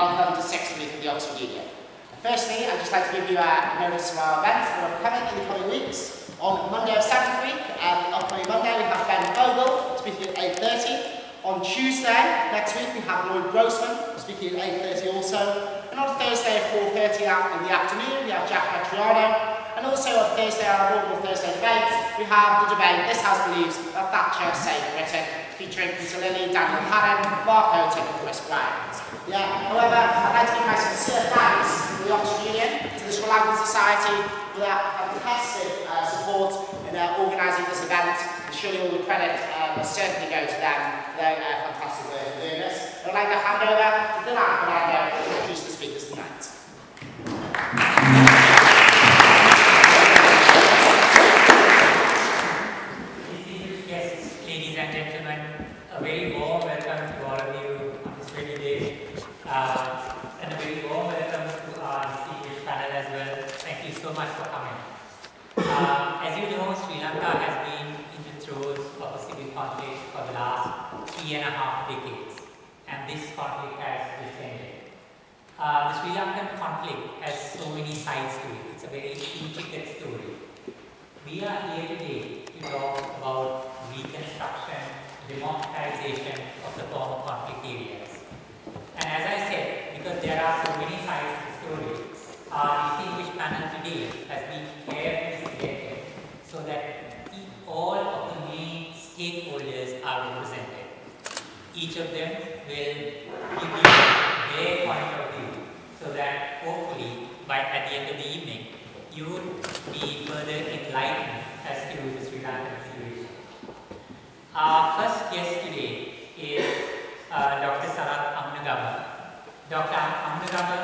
welcome to the 6th week of the Oxford Union. Firstly, I'd just like to give you a notice of our events that are coming in the coming weeks. On Monday of 7th week, upcoming Monday, we have Ben Fogel speaking at 8:30. On Tuesday, next week, we have Lloyd Grossman speaking at 8:30 also. And on Thursday at 4:30 in the afternoon, we have Jack Petriano. And also on Thursday, our inaugural Thursday debate, we have the debate This House Believes That Thatcher Saved Britain, featuring Peter Lilly, Daniel Hannan, Mark Houghton and Chris Bryant. However, I'd like to give my sincere thanks to the Oxford Union, to the Sri Lankan Society for their fantastic support in organising this event, and surely all the credit must certainly go to them for their fantastic work in doing this. I'd like to hand over to Dylan Fernando to introduce the speakers tonight. Distinguished guests, ladies and gentlemen, a very warm welcome to all of you on this very day, and a very warm welcome to our distinguished panel as well. Thank you so much for coming. As you know, Sri Lanka has been in the throes of a civil conflict for the last 3.5 decades, and this conflict has just ended. The Sri Lankan conflict has so many sides to it. It's a very intricate story. We are here today to talk about reconstruction, democratization of the former conflict areas. And as I said, because there are so many sides to the story, our distinguished panel today has been carefully selected so that all of the main stakeholders are represented. Each of them will give you their point of view so that hopefully at the end of the evening you would be further enlightened as to the Sri Lankan situation. Our first guest today is Dr. Amunugama. Dr. Amunugama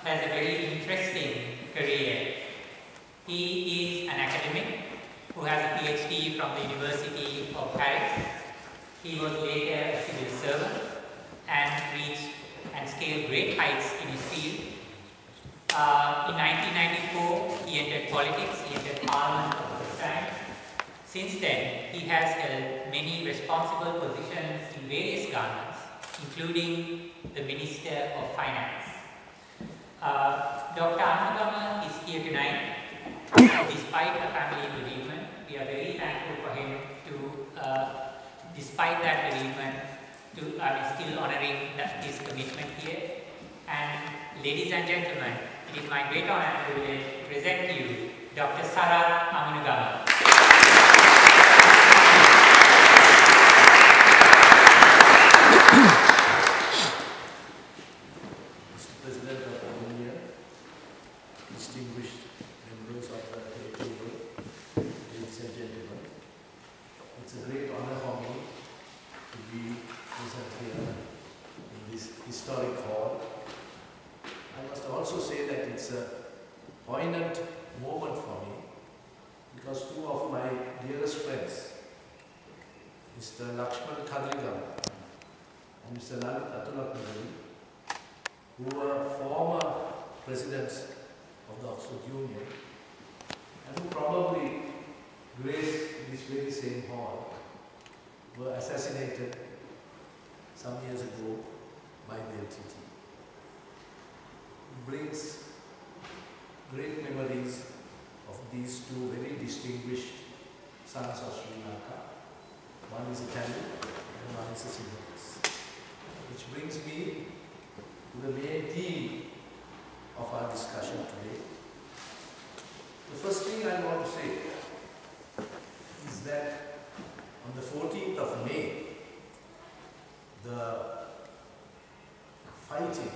has a very interesting career. He is an academic who has a PhD from the University of Paris. He was later a civil servant and reached and scaled great heights in his field. In 1994, he entered politics, he entered Parliament for the first time. Since then, he has held many responsible positions in various governments, including the Minister of Finance. Dr. Amunugama is here tonight. Despite a family bereavement, we are very thankful for him to, despite that bereavement, to still honouring his commitment here. And ladies and gentlemen, it is my great honour and privilege to present to you Dr. Amunugama. Mr. President of the Union, distinguished members of the table, ladies and gentlemen, it's a great honor for me to be present here in this historic hall. I must also say that it's a poignant moment for me because two of my dearest friends, Mr. Lakshman Kadrigam and Mr. Lalith, who were former presidents of the Oxford Union and who probably graced this very same hall, were assassinated some years ago by the LTT. It brings great memories of these two very distinguished sons of Sri Lanka. One is Italian and one is a Sinhalese. Which brings me to the main theme of our discussion today. The first thing I want to say is that on the 14th of May, the fighting,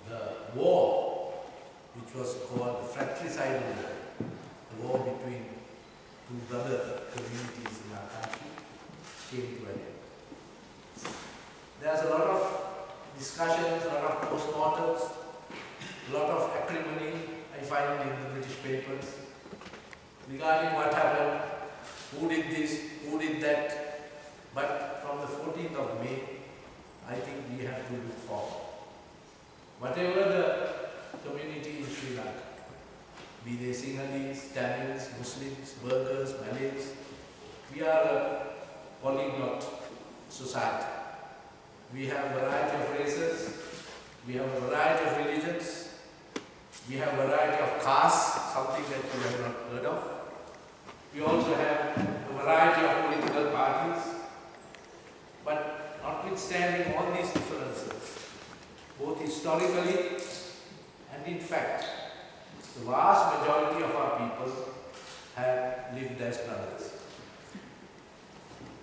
the war, which was called the fratricidal war, the war between two brother communities in our country, came to an end. There's a lot of discussions, a lot of postmortems, a lot of acrimony I find in the British papers regarding what happened, who did this, who did that. But from the 14th of May, I think we have to look forward. Whatever the community in Sri Lanka, be they Sinhalese, Tamils, Muslims, Burghers, Malays, we are a polyglot society. We have a variety of races, We have a variety of religions. We have a variety of castes, something that you have not heard of. We also have a variety of political parties. But notwithstanding all these differences, both historically and in fact, the vast majority of our people have lived as brothers.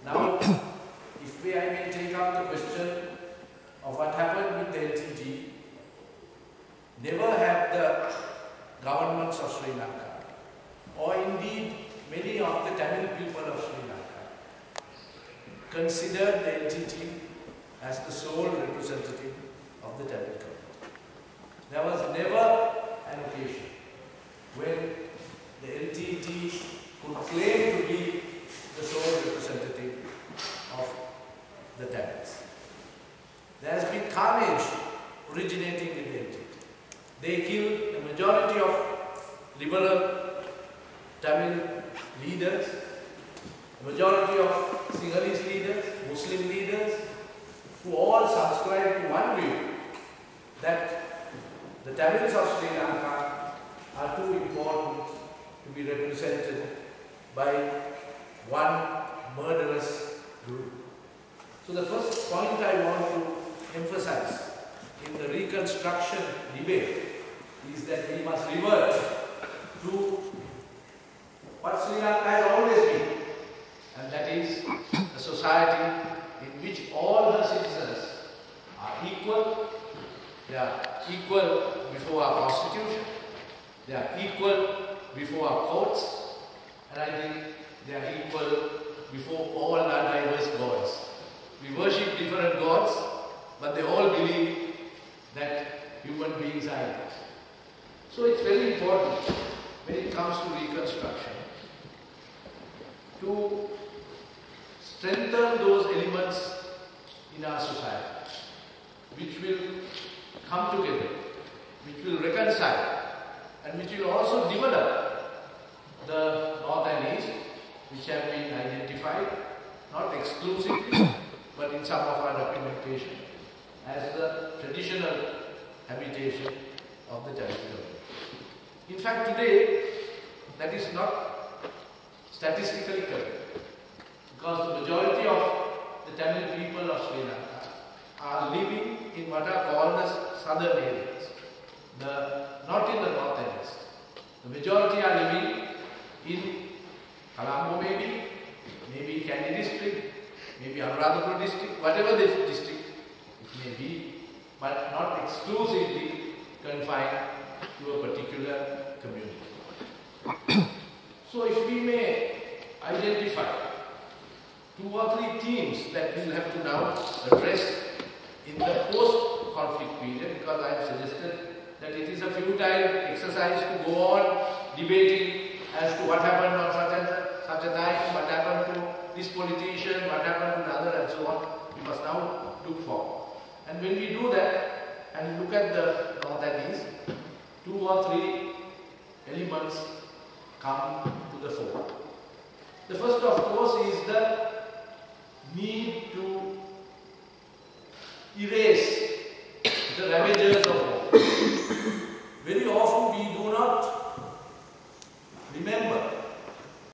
Now, if I may take up the question of what happened with the LTT, never have the governments of Sri Lanka, or indeed many of the Tamil people of Sri Lanka, considered the LTT as the sole representative of the Tamil community. There was never an occasion when the LTT could claim to be the sole representative of the Tamils. There has been carnage originating with the LTT. They killed a majority of liberal Tamil leaders, a majority of Sinhalese leaders, Muslim leaders, who all subscribe to one view that the Tamils of Sri Lanka are too important to be represented by one murderous group. So the first point I want to emphasize in the Reconstruction debate is that we must revert to what Sri Lanka has always been, and that is a society in which all her citizens are equal. They are equal before our constitution, they are equal before our courts, and I think they are equal before all our diverse gods. We worship different gods, but they all believe that human beings are equal. So it's very important when it comes to Reconstruction to strengthen those elements in our society which will come together, which will reconcile, and which will also develop the North and East, which have been identified, not exclusively, but in some of our documentation, as the traditional habitation of the Tamil community. In fact, today, that is not statistically correct, because the majority of the Tamil people of Sri Lanka are living in what are called as southern areas, not in the north and east. The majority are living in Colombo maybe Kandy district, maybe Amunugama district, whatever the district it may be, but not exclusively confined to a particular community. So if we may identify 2 or 3 themes that we will have to now address in the post-conflict period, because I have suggested that it is a futile exercise to go on debating as to what happened on such a time, what happened to this politician, what happened to another, and so on. We must now look forward. And when we do that and look at the North and East, 2 or 3 elements come to the fore. The first, of course, is the need to erase the ravages of